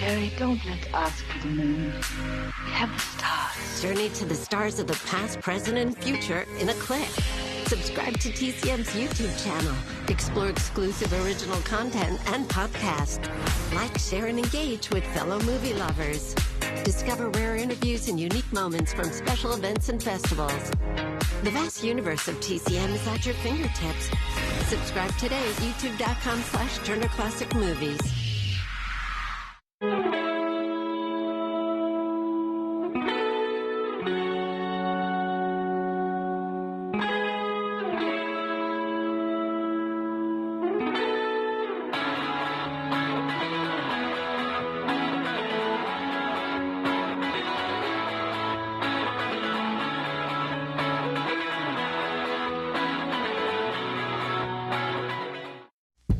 Jerry, don't let us be the moon. We have the stars. Journey to the stars of the past, present, and future in a click. Subscribe to TCM's YouTube channel. Explore exclusive original content and podcasts. Like, share, and engage with fellow movie lovers. Discover rare interviews and unique moments from special events and festivals. The vast universe of TCM is at your fingertips. Subscribe today at youtube.com/Turner Classic Movies.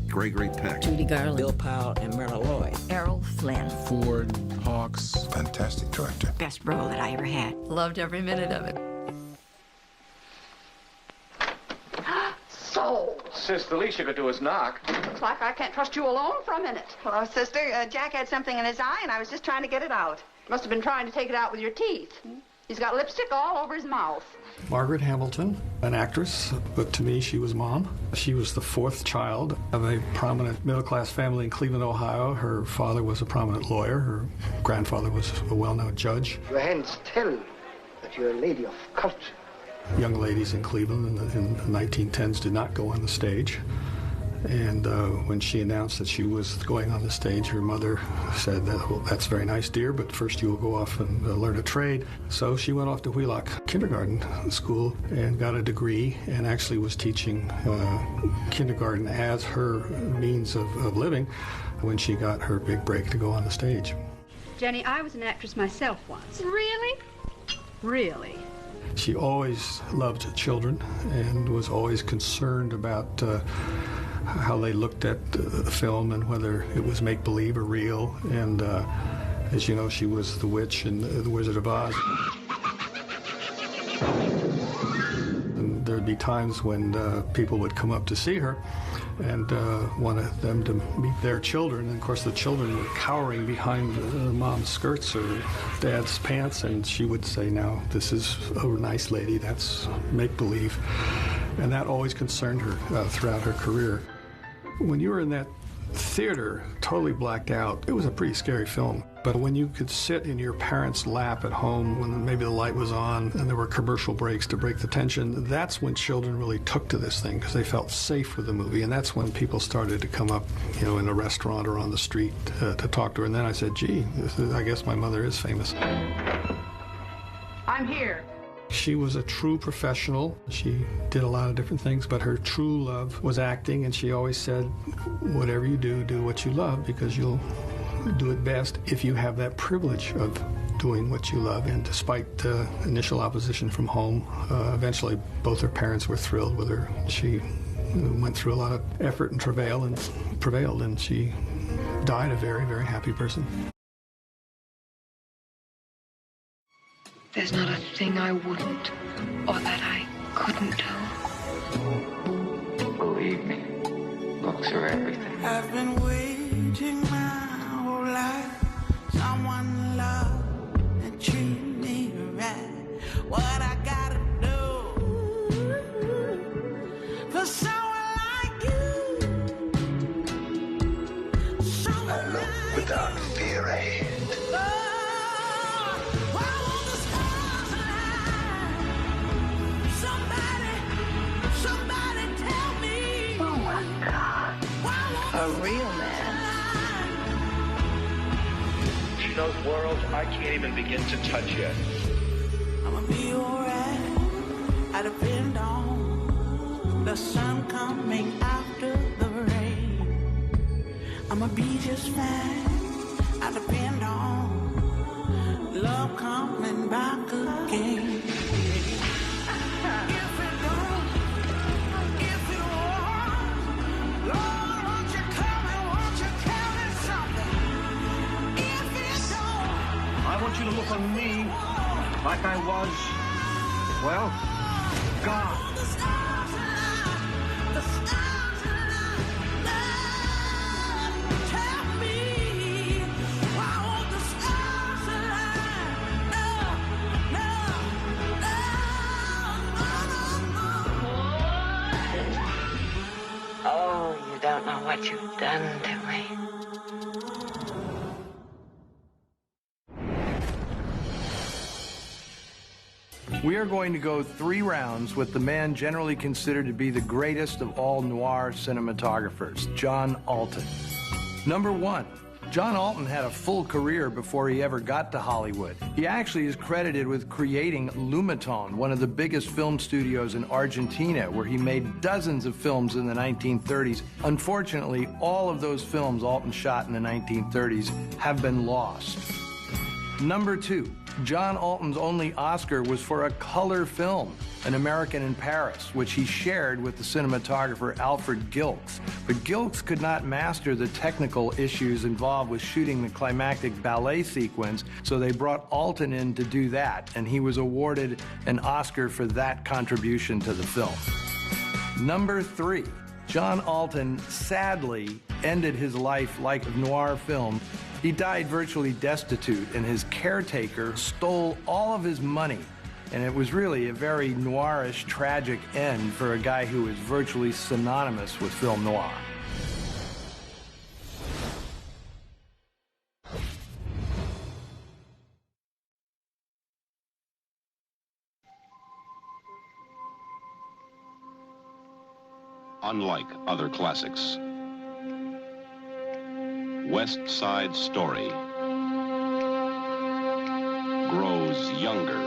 Gregory Peck, Judy Garland, Bill Powell, and Myrna Loy. Errol Flynn. Ford, Hawks. fantastic director. Best role that I ever had. Loved every minute of it. So, Sis, the least you could do is knock. looks like I can't trust you alone for a minute. Hello, sister. Jack had something in his eye, and I was just trying to get it out. Must have been trying to take it out with your teeth. He's got lipstick all over his mouth. Margaret Hamilton, an actress, but to me, she was Mom. She was the fourth child of a prominent middle-class family in Cleveland, Ohio. Her father was a prominent lawyer. Her grandfather was a well-known judge. Your hands tell that you're a lady of culture. Young ladies in Cleveland in the 1910s did not go on the stage. And when she announced that she was going on the stage, her mother said, well, that's very nice, dear, but first you will go off and learn a trade. So she went off to Wheelock Kindergarten School and got a degree and actually was teaching kindergarten as her means of living when she got her big break to go on the stage. Jenny, I was an actress myself once. Really? Really? She always loved children and was always concerned about how they looked at the film and whether it was make-believe or real. And as you know, she was the witch in The Wizard of Oz. And there'd be times when people would come up to see her and wanted them to meet their children. And of course, the children were cowering behind Mom's skirts or Dad's pants, and she would say, now, this is a nice lady, that's make-believe. And that always concerned her throughout her career. When you were in that theater, totally blacked out, it was a pretty scary film. But when you could sit in your parents' lap at home when maybe the light was on and there were commercial breaks to break the tension, that's when children really took to this thing because they felt safe with the movie. And that's when people started to come up, you know, in a restaurant or on the street to talk to her. And then I said, gee, I guess my mother is famous. I'm here. She was a true professional. She did a lot of different things, but her true love was acting, and she always said, whatever you do, do what you love, because you'll do it best if you have that privilege of doing what you love. And despite initial opposition from home, eventually both her parents were thrilled with her. She went through a lot of effort and travail and prevailed, and she died a very, very happy person. There's not a thing I wouldn't or that I couldn't do. Believe me, looks are everything. I've been waiting my whole life. Someone love and treat me right. What I gotta do for someone like you. I look without fear ahead. A real man. She knows worlds I can't even begin to touch yet. I'ma be alright. I depend on the sun coming after the rain. I'ma be just fine. I depend on love coming back again. I want you to look on me like I was, well, God. Tell me why what you've done to me. We are going to go 3 rounds with the man generally considered to be the greatest of all noir cinematographers, John Alton. Number 1. John Alton had a full career before he ever got to Hollywood. He actually is credited with creating Lumiton, one of the biggest film studios in Argentina, where he made dozens of films in the 1930s. Unfortunately, all of those films Alton shot in the 1930s have been lost. Number 2. John Alton's only Oscar was for a color film, An American in Paris, which he shared with the cinematographer Alfred Gilks. But Gilks could not master the technical issues involved with shooting the climactic ballet sequence, so they brought Alton in to do that, and he was awarded an Oscar for that contribution to the film. Number 3. John Alton sadly ended his life like noir film. He died virtually destitute, and his caretaker stole all of his money. And it was really a very noirish, tragic end for a guy who is virtually synonymous with film noir. Unlike other classics, West Side Story grows younger.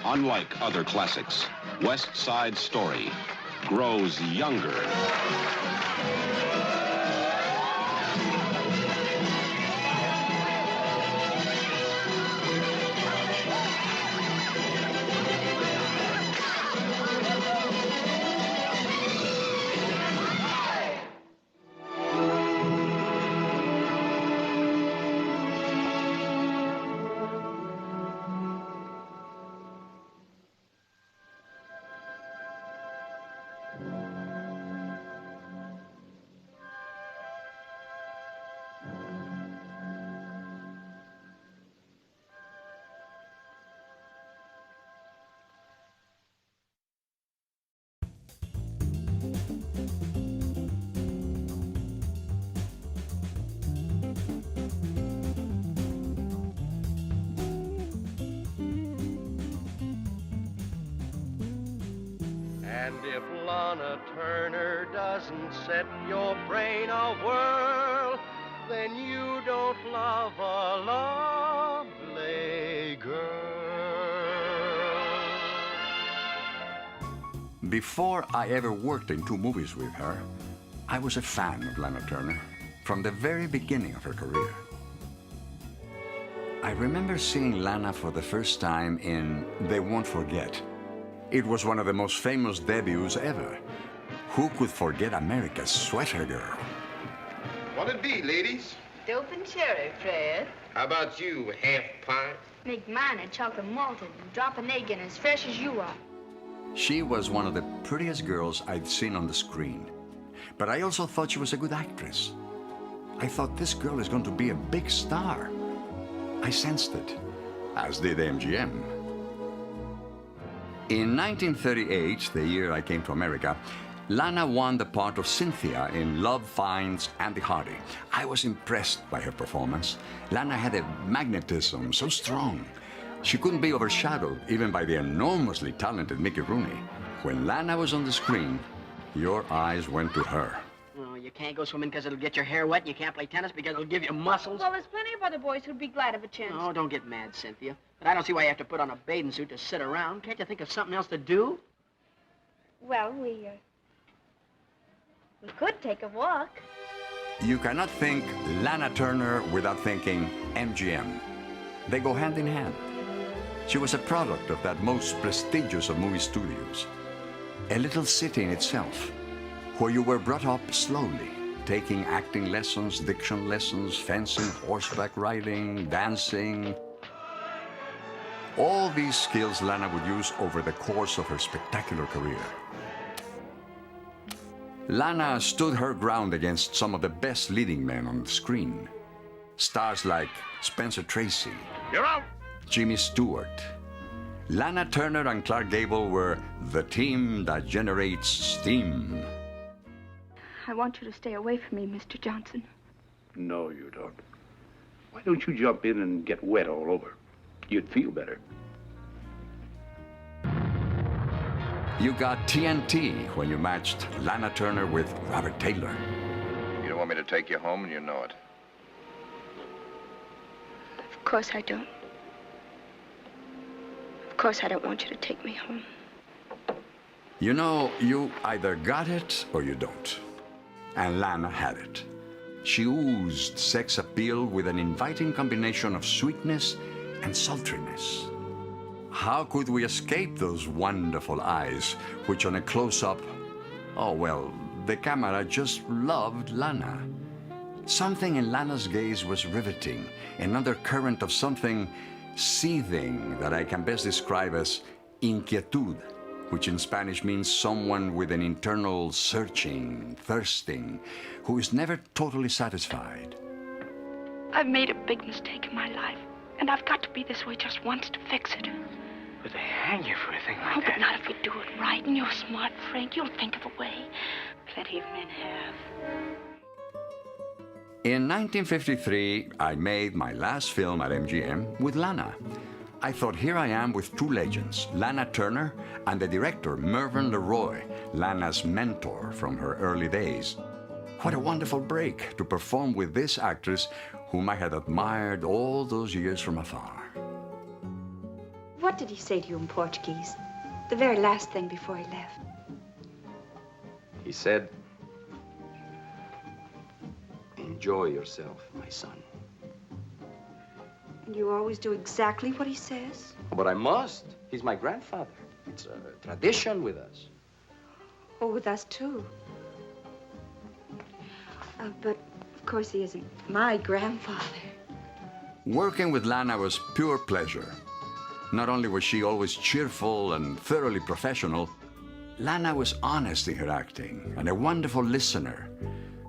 Unlike other classics, West Side Story grows younger. And if Lana Turner doesn't set your brain a whirl, then you don't love a lovely girl. Before I ever worked in 2 movies with her, I was a fan of Lana Turner from the very beginning of her career. I remember seeing Lana for the first time in They Won't Forget. It was one of the most famous debuts ever. Who could forget America's Sweater Girl? What'll it be, ladies? Dope and cherry, Fred. How about you, half pint? Make mine a chocolate malted and drop an egg in as fresh as you are. She was one of the prettiest girls I'd seen on the screen. But I also thought she was a good actress. I thought this girl is going to be a big star. I sensed it, as did MGM. In 1938, the year I came to America, Lana won the part of Cynthia in Love Finds Andy Hardy. I was impressed by her performance. Lana had a magnetism so strong. She couldn't be overshadowed even by the enormously talented Mickey Rooney. When Lana was on the screen, your eyes went to her. Well, you can't go swimming because it'll get your hair wet, and you can't play tennis because it'll give you muscles. Well, there's plenty of other boys who'd be glad of a chance. Oh, don't get mad, Cynthia. But I don't see why you have to put on a bathing suit to sit around. Can't you think of something else to do? Well, we could take a walk. You cannot think Lana Turner without thinking MGM. They go hand in hand. She was a product of that most prestigious of movie studios. A little city in itself, where you were brought up slowly, taking acting lessons, diction lessons, fencing, horseback riding, dancing. All these skills Lana would use over the course of her spectacular career. Lana stood her ground against some of the best leading men on the screen. Stars like Spencer Tracy, You're out! Jimmy Stewart. Lana Turner and Clark Gable were the team that generates steam. I want you to stay away from me, Mr. Johnson. No, you don't. Why don't you jump in and get wet all over? You'd feel better. You got TNT when you matched Lana Turner with Robert Taylor. You don't want me to take you home, and you know it. Of course I don't. Of course I don't want you to take me home. You know, you either got it or you don't. And Lana had it. She oozed sex appeal with an inviting combination of sweetness and sultriness. How could we escape those wonderful eyes, which on a close-up, oh well, the camera just loved Lana. Something in Lana's gaze was riveting, an undercurrent of something seething that I can best describe as inquietud, which in Spanish means someone with an internal searching, thirsting, who is never totally satisfied. I've made a big mistake in my life, and I've got to be this way just once to fix it. But they hang you for a thing like Oh, that. but not if we do it right, and you're smart, Frank. You'll think of a way. Plenty of men have. In 1953, I made my last film at MGM with Lana. I thought, here I am with 2 legends, Lana Turner and the director, Mervyn LeRoy, Lana's mentor from her early days. What a wonderful break to perform with this actress whom I had admired all those years from afar. What did he say to you in Portuguese? The very last thing before he left. He said, "Enjoy yourself, my son." And you always do exactly what he says? But I must. He's my grandfather. It's a tradition with us. Oh, with us too. But of course he isn't my grandfather. Working with Lana was pure pleasure. Not only was she always cheerful and thoroughly professional, Lana was honest in her acting and a wonderful listener.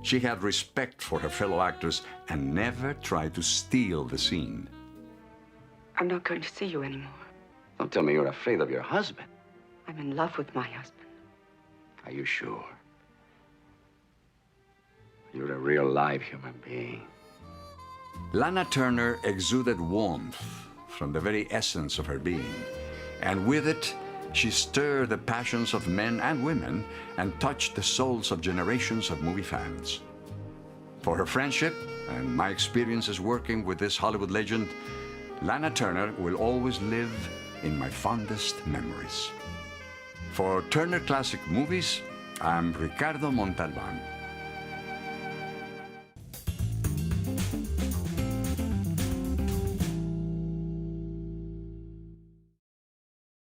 She had respect for her fellow actors and never tried to steal the scene. I'm not going to see you anymore. Don't tell me you're afraid of your husband. I'm in love with my husband. Are you sure? You're a real live human being. Lana Turner exuded warmth from the very essence of her being, and with it, She stirred the passions of men and women and touched the souls of generations of movie fans. For her friendship and my experiences working with this Hollywood legend, Lana Turner will always live in my fondest memories. For Turner Classic Movies, I'm Ricardo Montalban.